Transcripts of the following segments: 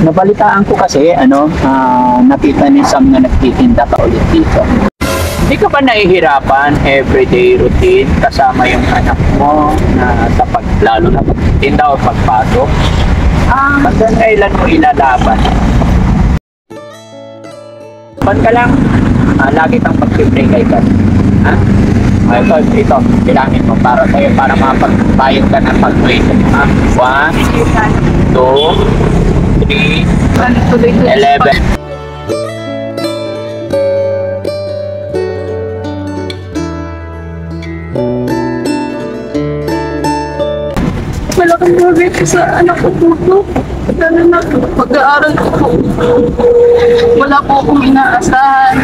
Nabalitaan ko kasi, nakita ni Sam na nagtitinda ka ulit dito. Hindi ka ba nahihirapan everyday routine kasama yung anak mo na sa lalo na pagtitinda o pagpasok? Hanggang kailan mo ilalaban? Ban ka lang, lagi kang mag-pray kay God. Ito, bilangin mo para sa'yo, para mapagbayad ka ng pag-tuition. 1, 2, 3, 11. Malaking bagay ko sa anak ko po. Lalo na pag-aaral ko po. Wala po akong inaasahan.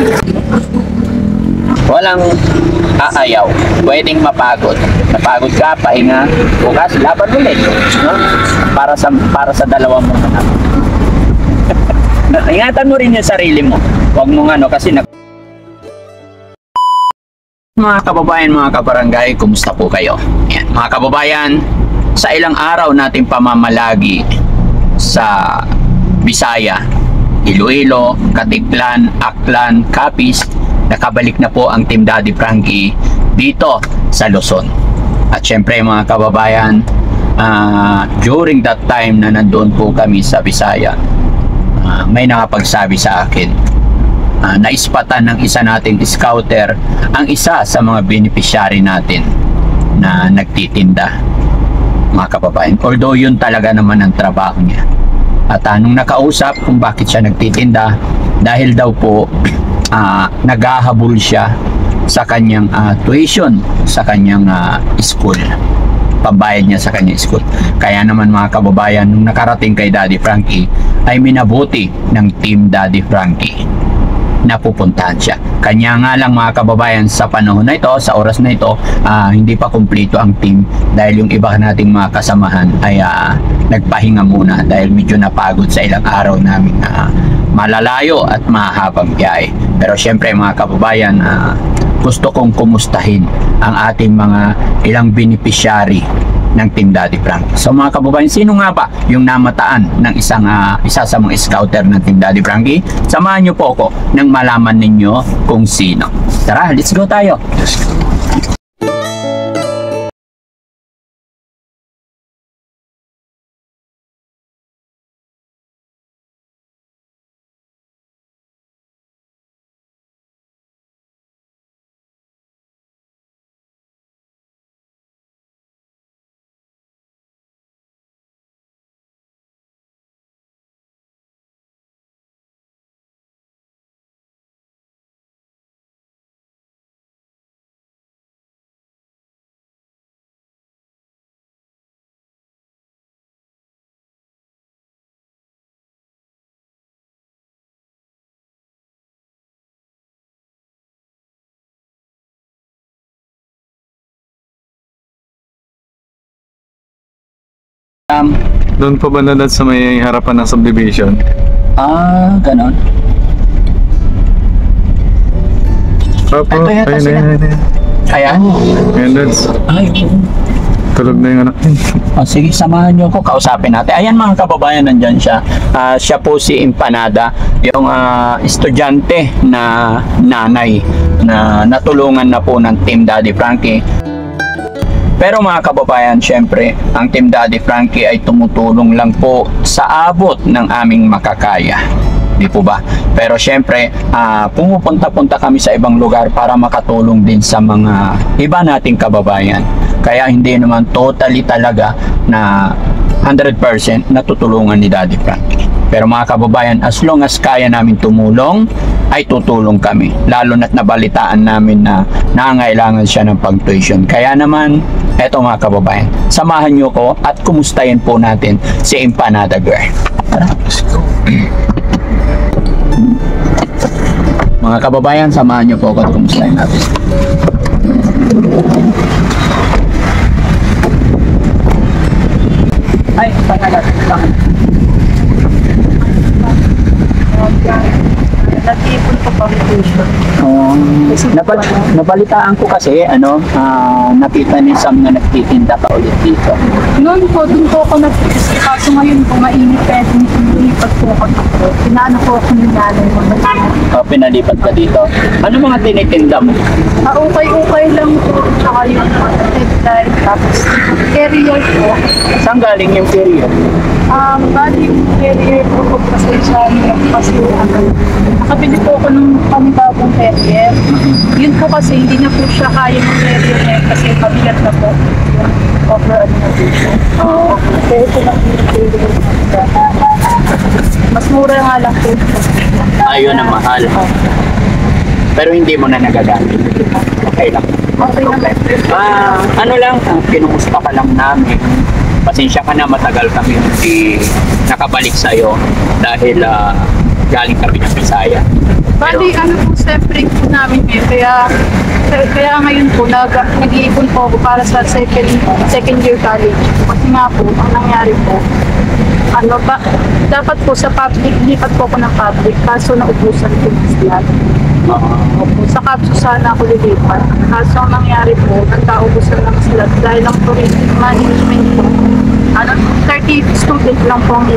Walang aayaw. Pwedeng mapagod. Napagod ka, pahinga. Bukas, laban ulit. No? Para sa dalawa mong anak. Ingatan mo rin yung sarili mo. Huwag mong kasi mga kababayan, mga kabarangay, kumusta po kayo? Yan, mga kababayan, sa ilang araw nating pamamalagi sa Bisaya, Iloilo, Katiklan, Aklan, Capiz, nakabalik na po ang Team Daddy Frankie dito sa Luzon. At syempre mga kababayan, during that time na nandoon po kami sa Bisaya, may nakapagsabi sa akin, naispatan ng isa nating scouter ang isa sa mga beneficiary natin na nagtitinda, mga kababayan. Although yun talaga naman ang trabaho niya. At nung nakausap kung bakit siya nagtitinda, dahil daw po naghahabol siya sa kanyang tuition sa kanyang school, pambayad niya sa kanyang school. Kaya naman mga kababayan, nung nakarating kay Daddy Frankie, ay minabuti ng Team Daddy Frankie na pupuntahan siya. Kanya nga lang mga kababayan, sa panahon na ito, sa oras na ito, hindi pa kumpleto ang team dahil yung iba nating mga kasamahan ay nagpahinga muna dahil medyo napagod sa ilang araw namin malalayo at mahabang biyahe. Pero syempre mga kababayan, gusto kong kumustahin ang ating mga ilang beneficiary ng Team Daddy Frankie. So mga kababayan, sino nga ba yung namataan ng isa sa mga scouter ng Team Daddy Frankie? Samahan niyo po ako nang malaman ninyo kung sino. Tara, let's go tayo. Doon pa ba nalat sa may harapan ng subdivision? Ganon. Opo, Ito yata ayun, sila. ayun. Ayan. Ayun, Dads. Ay, Tulog na yung anak niya. sige, samahan niyo ko, kausapin natin. Ayan mga kababayan, nandyan siya. Siya po si Empanada, yung estudyante na nanay na natulungan na po ng Team Daddy Frankie. Pero mga kababayan, syempre, ang Team Daddy Frankie ay tumutulong lang po sa abot ng aming makakaya. Di po ba? Pero syempre, pumupunta-punta kami sa ibang lugar para makatulong din sa mga iba nating kababayan. Kaya hindi naman totally talaga na 100% natutulungan ni Daddy Frankie. Pero mga kababayan, as long as kaya namin tumulong, ay tutulong kami. Lalo na't nabalitaan namin na nangangailangan siya ng pag-tuition. Kaya naman, eto mga kababayan, samahan nyo ko at kumustahin po natin si Empanada Girl. Tara. Mga kababayan, samahan nyo po ako at kumustahin natin. Ay, Empanada. Nag-iipon ko po foundation. Nabalitaan ko kasi, nakita ni Sam na nagtitinda ka ulit dito. Noon po, dun po ako nag-isip. Kaso ngayon po, mainit kaya pinilipat po ako dito. Pinaano po ako ng nanay mo. Pinalipat ka dito. Ano mga tinitinda mo? Ukay-ukay lang po. Tsaka yung headlight. Tapos carrier po. Saan galing yung period? Bali yung carrier po kasi siya kasi nakabili po ako ng panibagong carrier. Yun po kasi hindi na po siya kaya ng carrier na kasi mabigat na po yung overall na po siya. Kaya ito na po yung carrier. Mas mura nga lang po. Ayun ang mahal. Pero hindi mo na nagagamit. Okay lang. Okay naman. Ano lang, kinumusta ka lang namin. Pasensya ka na, matagal kami hindi nakabalik sa'yo dahil galing kami ng Bisaya. Bali, ano po, siyempre po namin kaya ngayon po, nag-iipon po ako para sa second year college. Kasi nga po, ang nangyari po, dapat po sa public, lipat po ako ng public, kaso naubusan po sila. Sa kapso sana ako lilipat. Kaso ang nangyari po, nagkaubusan lang sila dahil ang tourism management po, 30 student lang po ang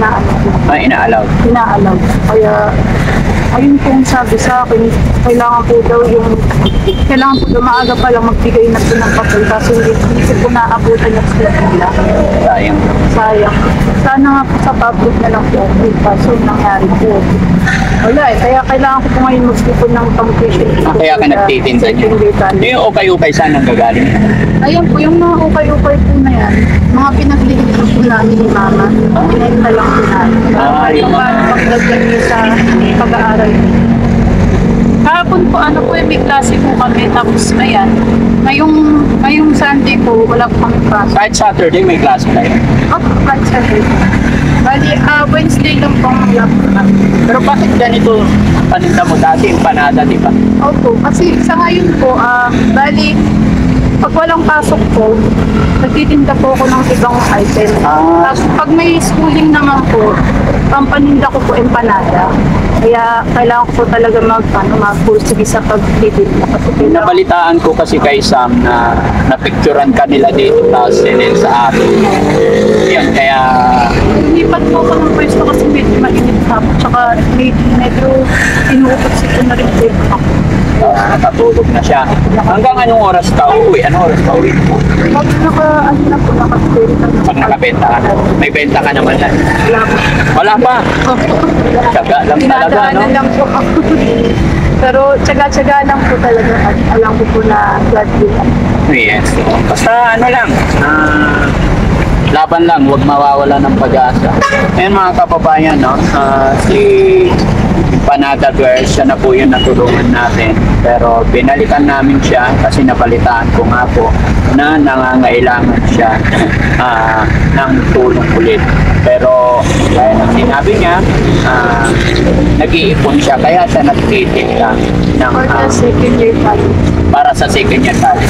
Ina-allow. inaalaw. Kaya, ayun pong sabi sa akin, kailangan po daw maaga pa lang magbigay na po ng papel kasi hindi ko po naabutan yung sila nila. Sayang. Sayang. Sana nga po sa public na lang po. Kaso nangyari po. Wala kaya kailangan ko po ngayon magsipon ng competition. Kaya ka nagtitinda niya. Yung ukay-ukay saan ang gagaling? Ayan po, yung mga ukay-ukay po na yan, mga pinaglilit po namin ni Mama. Pinenta lang po namin. Yung paano magdagdag niya sa pag-aaral. Kahapon po, may klase po kami. Tapos, ayan, ngayong Sunday po, wala po kami klase. Kahit Saturday may klase kayo. Kahit Sunday. Bali, Wednesday lang po ang laptop. Pero bakit ganito ang paninda mo dati, empanada, di ba? Opo, kasi sa ngayon po, bali, pag walang pasok po, nagtitinda po ako ng ibang item. Tapos pag may schooling naman po, pampaninda ko po empanada. Kaya kailangan ko po talaga mag-pursige sa pagtitinda. Nabalitaan ko kasi kay Sam na napicturan ka nila dito tapos sinend sa atin. Yan, kaya Lipat po ako ng pwesto kasi medyo mainit na po. Tsaka medyo inuupot ko na rin po ako. nakatulog na siya. Hanggang anong oras ka uwi? Anong oras ka uwi? Pag nakabenta Pag nakabenta ka na. May benta ka naman na. wala po. Wala pa. Tsaga lang talaga, no? Dinadaanan lang po ako. Pero tsaga-tsaga lang po talaga. At alam ko po na glad yun. Yes. Basta ano lang, laban lang, huwag mawawala ng pag-asa. Ayan mga kababayan, no? Si Panada Girl, siya na po yung natulungan natin. Pero binalikan namin siya kasi nabalitaan ko nga po na nangangailangan siya ng tulong ulit. Pero gaya ng sinabi niya, nag-iipon siya kaya siya nagtitinda ng, For the second year college. para sa second year college.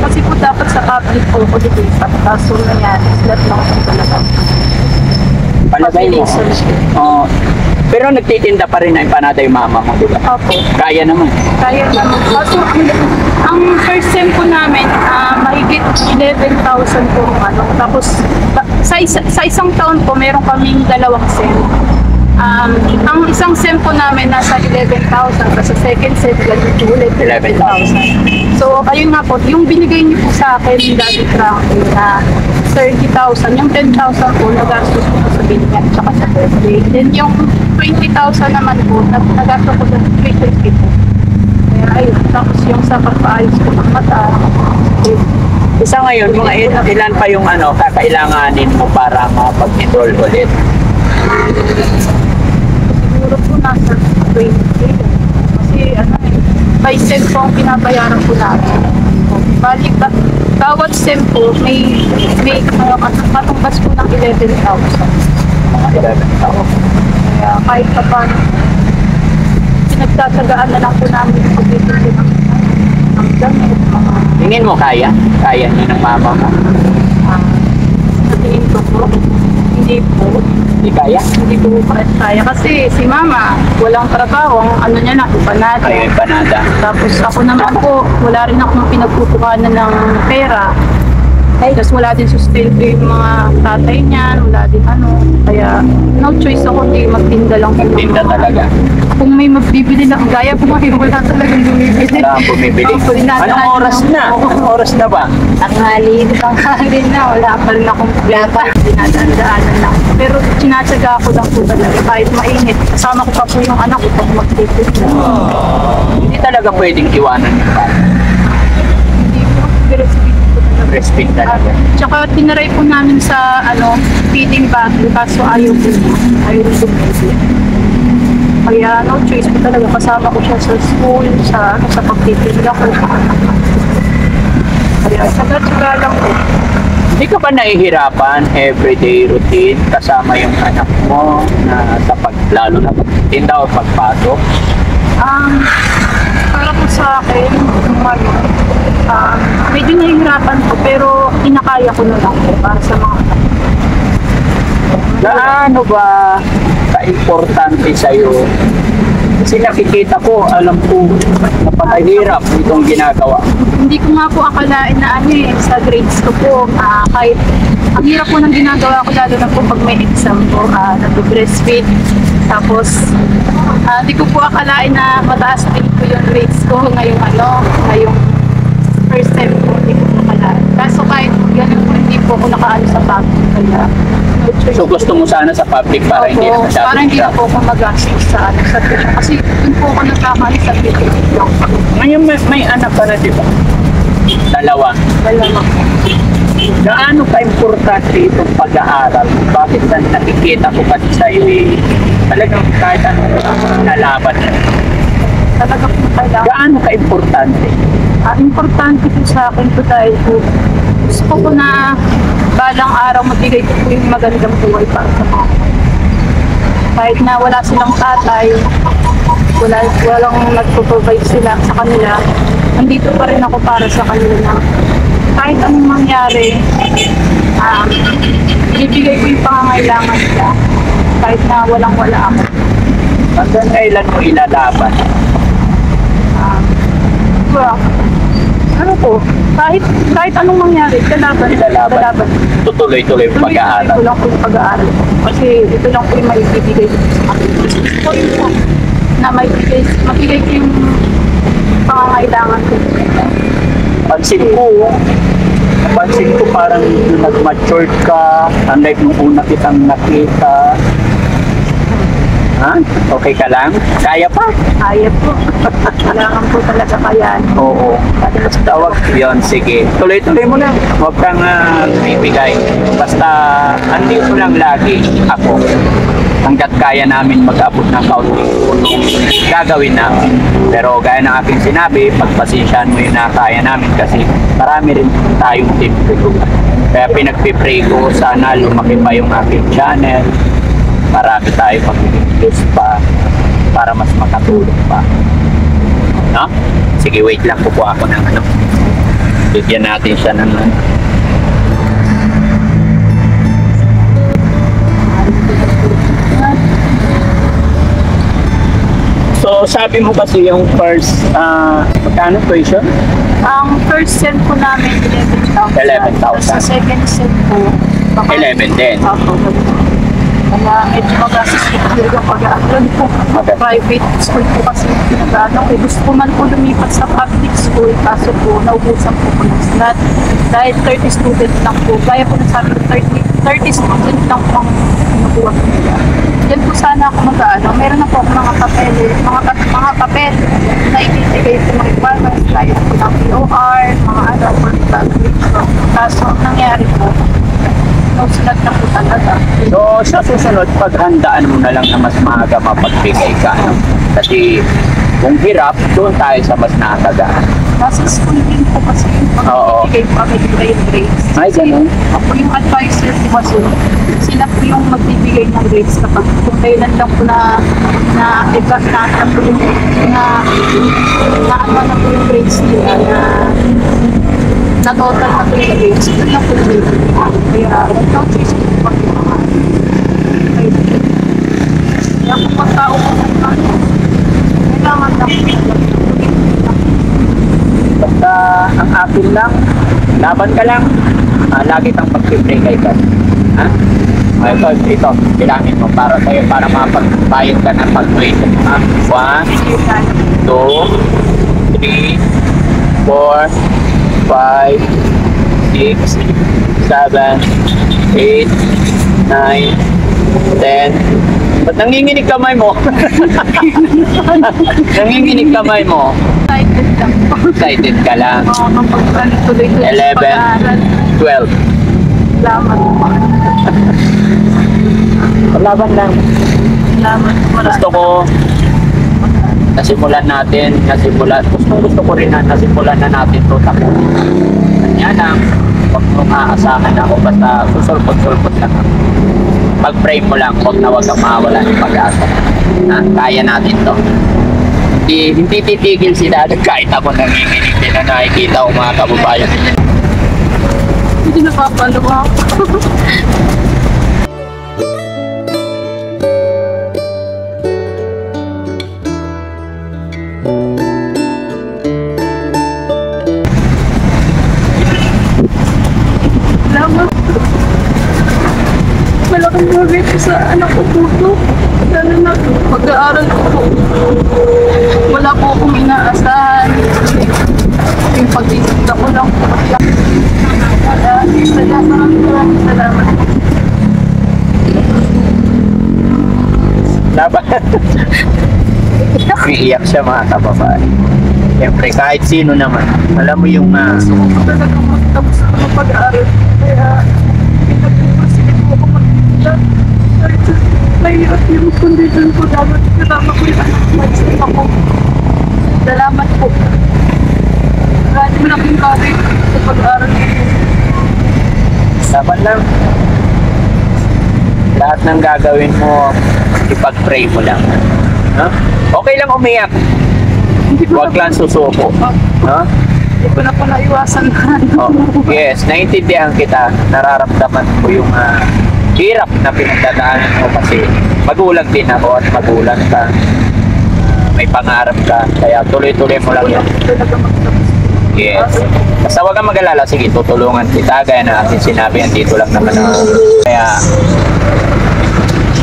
Kasi po dapat sa public po ko dito sa kaso na yan, flat lang po talaga. Palagay mo. Oh, pero nagtitinda pa rin ang empanada yung mama mo, di ba? Opo. Kaya naman. Kaya naman. Kaso ang first sem po namin, mahigit 11,000 po ano. Tapos sa isang taon po, meron kaming 2 sem. Ang isang sem po namin nasa 11,000 kasi sa second sem ganito ulit 11,000. So ayun nga po, yung binigay niyo po sa akin Daddy Frankie na 30,000, yung 10,000 po nagastos ko sa binigyan tsaka sa birthday. Then yung 20,000 naman po, nagastos ko sa tuition po. Kaya ayun, tapos yung sa pagpaayos ko ng mata. Isa ngayon, mga ilan pa yung kakailanganin mo para makapag-enroll ulit? Siguro po nasa 20. Kasi by sem po ang pinabayaran po natin. Balik bawat sem po may matumbas po ng 11,000. Mga 11 taon. Kaya kahit pa paano, pinagtatagaan na lang po namin yung pagtitinda ng damit, Tingin mo kaya? Kaya niya ng mama mo? sa tingin ko po, hindi po. Hindi kaya? Hindi ko kaya kasi si mama, walang trabaho, ang ano niya lang, ipanada. Kayo yung panada. Tapos ako naman po, wala rin akong pinagpupukanan ng pera. Tapos wala din sustento yung mga tatay niyan, wala din ano. Kaya no choice ako, hindi magtinda lang. Magtinda talaga. Kung may magbibili lang, gaya po ngayon, wala talagang bumibili. Wala ang bumibili. Anong oras na? Anong oras na ba? Tanghali na, wala pa rin akong plata. Dinadaan-daanan lang. Pero sinatsaga ko lang po talaga kahit mainit. Kasama ko pa po yung anak ko pag magtipid. Hindi talaga pwedeng iwanan yung bata. Hindi po, breastfeed po talaga. Breastfeed talaga. Tsaka tinaray po namin sa feeding bottle kaso ayaw po niya. Ayaw rin bumibili. Kaya no choice po talaga. Kasama ko siya sa school, sa pagtitinda ko. Kaya tsaga-tsaga lang po. Hindi ka ba nahihirapan everyday routine kasama yung anak mo na lalo na pagtinda o pagpasok? Para po sa akin, medyo nahihirapan po pero inakaya ko na lang po para sa mga anak. Gaano ba ka-importante sa'yo? Kasi nakikita ko, alam ko, napakahirap itong ginagawa. Hindi ko nga po akalain na sa grades ko po, kahit ang hirap po ng ginagawa ko lalo na po pag may exam po, nag-breastfeed. Tapos, hindi ko po akalain na mataas din po yung grades ko ngayong first time po, hindi ko po akalain. Kaso kahit ganun po, hindi po ako nakaano sa public. Kaya, So gusto mo sana sa public para hindi na masyadong para hindi na hirap. po ako mag-gastos sa tuition. Kasi dun po ako nagkakali sa tuition. Ngayon may anak ka na, di ba? Dalawa. Wala na po. Gaano ka-importante itong pag-aaral? Bakit nakikita ko kasi sa'yo talagang kahit anong nalaban. Talaga po kailangan. Gaano ka-importante? Importante po sa akin po dahil po gusto ko na balang araw magbigay ko po yung magandang buhay para sa mga kahit na wala silang tatay, walang nagpo-provide sila sa kanila, nandito pa rin ako para sa kanila na kahit anong mangyari, ibibigay ko yung pangangailangan nila kahit na walang-wala ako. Hanggang kailan mo ilalaban? Well, ano po, kahit anong mangyari, lalaban. Tutuloy-tuloy yung pag-aaral. Ito lang po yung pag-aaral. Kasi ito lang po yung maibibigay ko sa akin. Ito po, na magbigay ko yung pangangailangan ko. Pansin ko parang nag-matured ka, unlike nung una kitang nakita. Ha? Okay ka lang? Kaya pa? Kaya po. Kailangan po talaga kayaan. Oo. Tawag yun, sige. Tuloy-tuloy mo lang. Huwag kang bibigay. Basta, andito lang lagi ako. Hanggat kaya namin mag-abot ng kaunting tulong, gagawin namin. Pero gaya ng aking sinabi, pagpasensyahan mo yun na kaya namin kasi marami rin tayong difficulty. Kaya pinagpipray ko, sana lumaki pa yung aking channel. Marami tayo mag-views pa para mas makatulong pa. No? Sige, wait lang po ako ng bigyan natin siya ng So, sabi mo kasi yung first, magkano tuition? Ang first sem po namin, 11,000. 11,000. Sa second sem po, 11 din. Opo, kaya medyo magastos po talaga pag-aaral po. Okay. Private school po kasi pinag-ano. Gusto ko man po lumipat sa public school, kaso po naubusan po ko ng slot. Dahil 30 students lang po. Gaya po na sabi ko, 30 students lang po ang pinukuha ko nila. Diyan po sana ako mag-ano. Meron na po ako mga papel na ibibigay po ng requirements. Gaya po ng POR, mga ano, for public. Kaso ang nangyari po, nausulat na po talaga. So, sa susunod, paghandaan mo na lang na mas maaga mapagbigay ka. No? Kasi, kung hirap, doon tayo sa mas nakatagaan. Nasa school din po kasi Oo. magbibigay po kami grades. Ay, ganun. Ako yung advisor po kasi, sila po yung magbibigay ng grades kapag kung kailan lang po na iba na po yung ano na po yung grades nila na total na po yung grades. Ito lang po yung grades. Kaya, no choice po po. Kaya kung pagkao ko kailangan lang Basta ang akin lang, laban ka lang. Lagi kang mag-pray kay God. Ha? Ito, bilangin mo para sa'yo, para mapagbayad ka ng pag-pray. 1, 2, 3, 4, 5, 6, 7, 8, 9, 10. Ba't nanginginig kamay mo? Nanginginig kamay mo. excited lang po. Excited ka lang. Makakapagtuloy ko sa 11, pag-aaral. 12. Salamat po. Laban lang. Salamat po. Gusto ko gusto ko rin na nasimulan na natin ito tapos. Kanya lang, huwag mong aasahan ako basta susulpot-sulpot lang. Pag-pray mo lang, huwag kang mawala ng pag-asa. Ha? Kaya natin to. Hindi titigil si Dad kahit ako nanginginig din na nakikita ko mga kababayan. Hindi napapaluwa ako. Salamat po. Malaking bagay po sa anak ko po to. Lalo na pag-aaral ko po. Wala po akong inaasahan. Yung pag-isip ko lang po. Salamat. Laban. Umiiyak siya mga kababayan. Siyempre kahit sino naman. Alam mo yung Gusto ko talaga magtapos ko ng pag-aaral. Kaya, pinag-proceed ko ako mag-aaral. Kahit sa mahirap yung condition ko, dapat kasama ko yung anak mag-stay ako. Salamat po. Marami malaking bagay sa pag-aaral ko. laban lang. Lahat ng gagawin mo, ipag-pray mo lang. No? Okay lang umiyak. Hindi ko Huwag lang susuko. No? Hindi ko na po naiwasan na. Oh, yes, naiintindihan kita. Nararamdaman ko yung hirap na pinagdadaanan mo kasi magulang din ako at magulang ka. May pangarap ka. Kaya tuloy-tuloy mo lang yan. Talaga magtapos. Yes. Basta huwag kang mag-alala. Sige, tutulungan kita. Gaya na ating sinabi, dito lang naman ako. Kaya,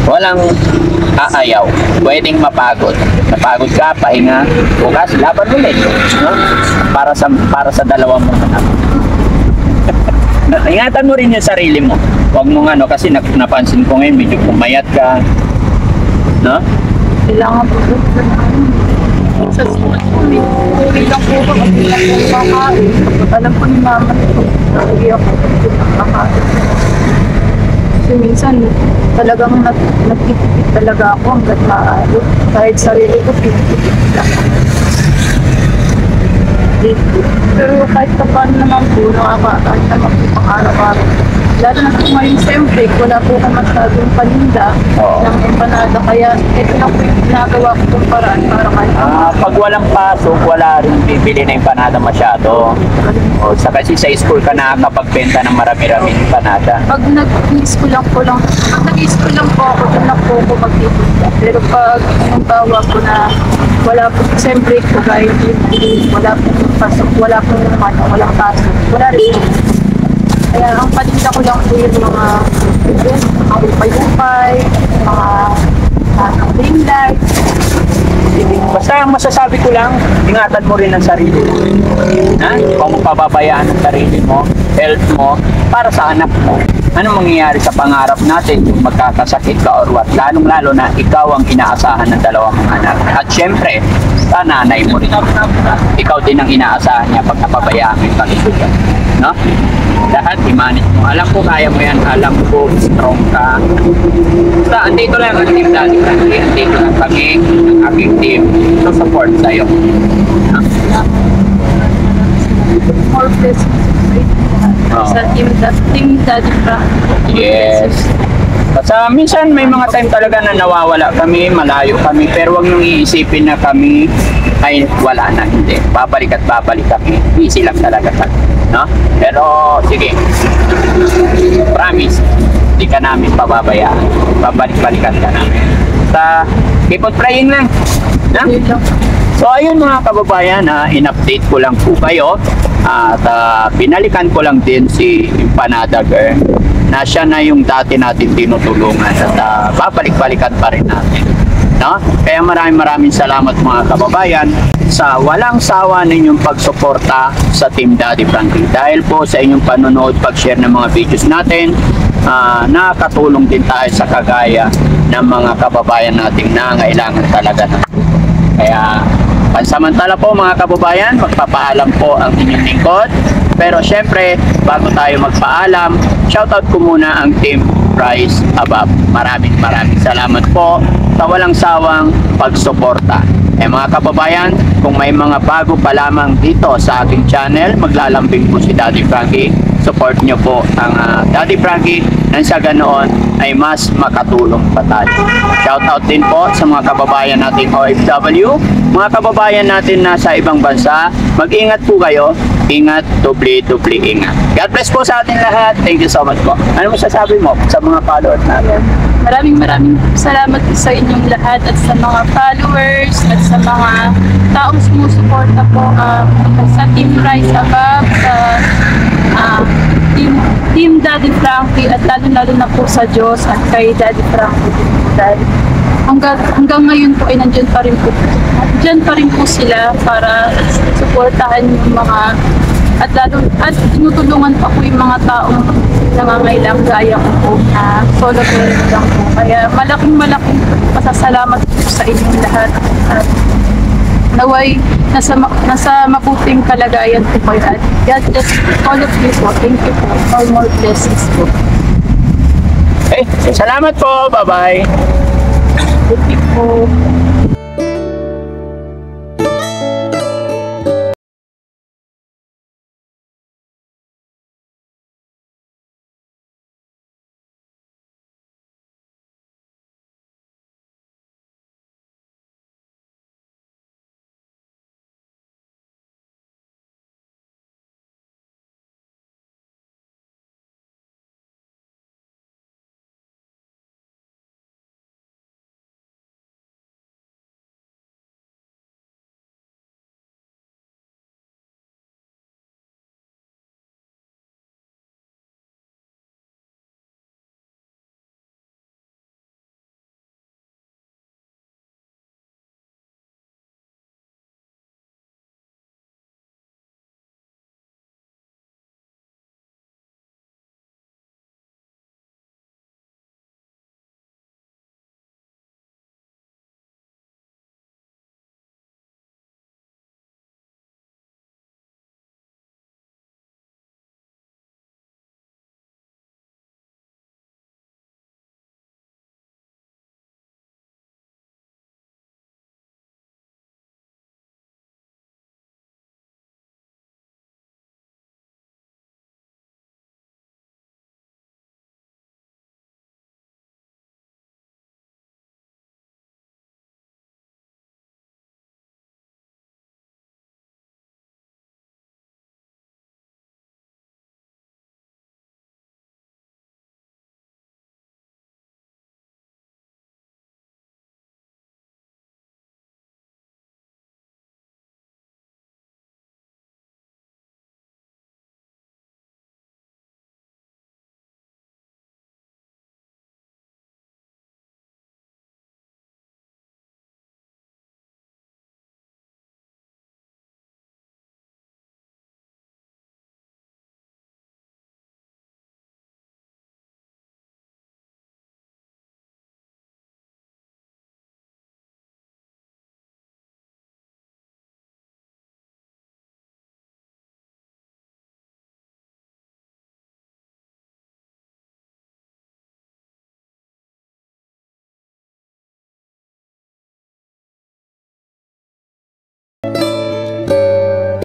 walang aayaw. Pwedeng mapagod. Napagod ka, pahinga. Bukas, laban ulit. No? Para sa dalawa mo anak. Ingatan mo rin yung sarili mo. Huwag mo kasi napansin ko ngayon, medyo pumayat ka. No? Kailangan po sa school po, hindi lang po ba kasi lang po kakain. Alam po ni mama ito, hindi ako kakain. Kasi minsan, talagang nagtitipid talaga ako hanggat maaari. Kahit sarili ko, pinitipid lang. Pero kahit pa paano naman po, nakakakaan naman po pang araw-araw. Lalo na po ngayon, siyempre, wala po akong masyadong paninda ng empanada. Kaya ito na po yung ginagawa ko kung paraan para kahit Pag walang pasok, wala rin bibili na empanada masyado. O, sa kasi sa school ka nakakapagbenta ng marami-raming empanada. pag nag-school lang po ako, doon lang po ako magtitinda. Pero pag yung tawa ko na wala po, siyempre ko kahit wala po pasok, wala po walang pasok, wala rin. Kaya ang paninda ko lang po yung mga upay-upay, mga ring light. Basta ang masasabi ko lang, ingatan mo rin ang sarili mo. Ha? Kung pababayaan ang sarili mo, health mo, para sa anak mo. Ano mangyayari sa pangarap natin kung magkakasakit ka or what? Lalong-lalo na ikaw ang inaasahan ng dalawang mga anak. At syempre, sa nanay mo rin. Ikaw din ang inaasahan niya pag napabayaan mo yung kalusugan. No? Lahat, i-manage mo. Alam ko, kaya mo yan. Alam ko, strong ka. Basta, andito lang ang team Daddy Frankie. Andito lang kami, ang aking team, to support sa'yo. No? More blessings sa team Daddy Frankie. Yes. Basta minsan may mga time talaga na nawawala kami, malayo kami, pero wag nung iisipin na kami ay wala na, hindi. Babalik at babalik kami. Easy lang talaga kami. No? Pero sige, promise, hindi ka namin pababayaan. Babalik-balikan ka namin. Basta Keep on praying lang. Na? Yun lang. So ayun mga kababayan, in-update ko lang po kayo at binalikan ko lang din si Empanada Girl na siya na yung dati natin tinutulungan at babalik-balikan pa rin natin. No? Kaya maraming salamat mga kababayan sa walang sawa ninyong pagsuporta sa Team Daddy Frankie. Dahil po sa inyong panonood, pag-share ng mga videos natin, nakakatulong din tayo sa kagaya ng mga kababayan nating nangailangan talaga ng tulong. Kaya pansamantala po mga kababayan, magpapaalam po ang inyong lingkod. Pero syempre, bago tayo magpaalam, shoutout ko muna ang Team Rise Above. Maraming salamat po sa walang sawang pagsuporta. Mga kababayan, kung may mga bago pa lamang dito sa aking channel, maglalambing po si Daddy Frankie. Support nyo po ang Daddy Frankie nang sa ganoon ay mas makatulong pa tayo. Shoutout din po sa mga kababayan natin OFW, mga kababayan natin na sa ibang bansa. Mag-ingat po kayo. Ingat, doble ingat. God bless po sa atin lahat. Thank you so much po. Ano masasabi mo sa mga followers natin? Maraming salamat sa inyong lahat at sa mga followers at sa mga taong sumusuporta po sa Team Rise Above, sa Team Daddy Frankie at lalo na po sa Diyos at kay Daddy Frankie. Dahil hanggang ngayon po ay nandiyan pa rin po sila para suportahan yung mga at tinutulungan pa po yung mga taong nangangailang gaya ko po na solo parent lang po. Kaya malaking pasasalamat po sa inyong lahat at naway nasa mabuting kalagayan po kayo at God bless all of you po. Thank you po. All more blessings po. Salamat po. Bye-bye. Thank you po.